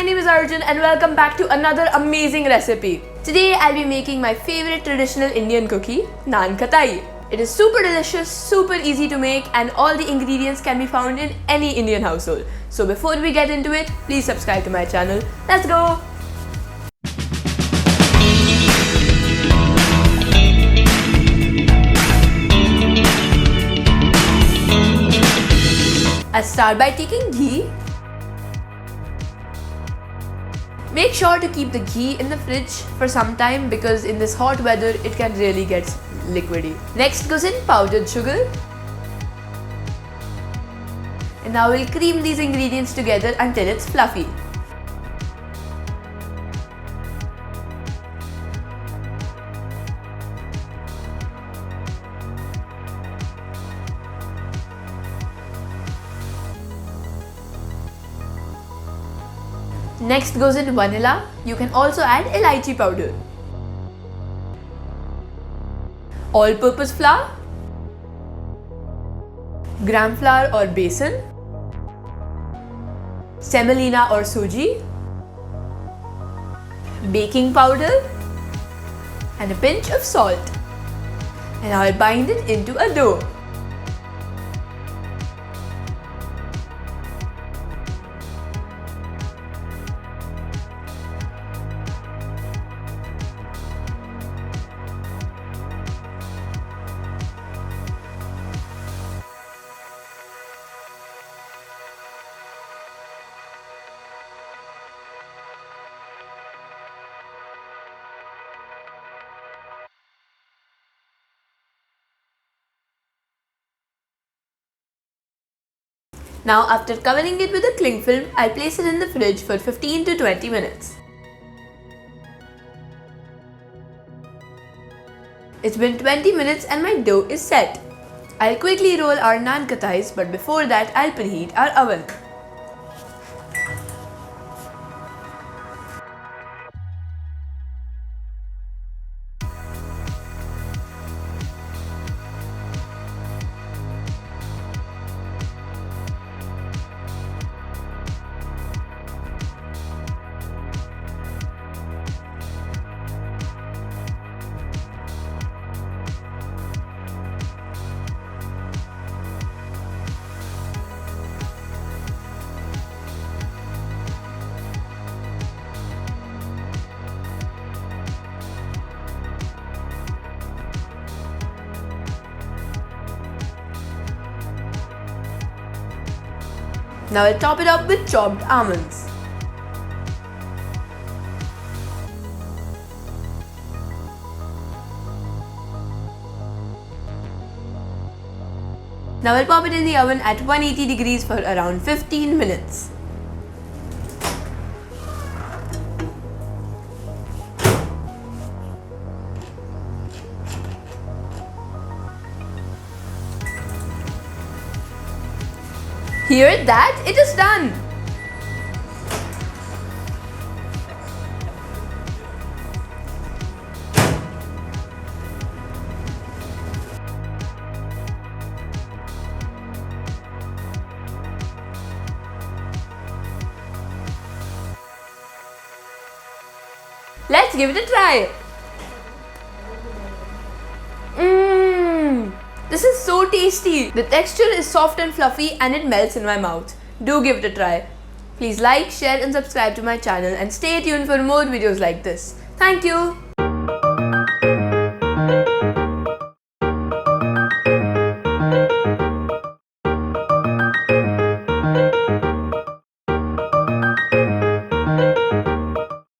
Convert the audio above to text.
my name is Arjun and welcome back to another amazing recipe. Today I'll be making my favorite traditional Indian cookie, Nankhatai. It is super delicious, super easy to make and all the ingredients can be found in any Indian household. So before we get into it, please subscribe to my channel. Let's go! I'll start by taking ghee. Make sure to keep the ghee in the fridge for some time because in this hot weather it can really get liquidy. Next goes in powdered sugar. And now we'll cream these ingredients together until it's fluffy. Next goes in vanilla. You can also add elaichi powder. All-purpose flour, gram flour or besan, semolina or suji, baking powder and a pinch of salt. And I'll bind it into a dough. Now after covering it with a cling film, I'll place it in the fridge for 15 to 20 minutes. It's been 20 minutes and my dough is set. I'll quickly roll our Nankhatais, but before that I'll preheat our oven. Now I'll top it up with chopped almonds. Now I'll pop it in the oven at 180 degrees for around 15 minutes. Hear that? It is done! Let's give it a try! This is so tasty! The texture is soft and fluffy and it melts in my mouth. Do give it a try. Please like, share and subscribe to my channel and stay tuned for more videos like this. Thank you!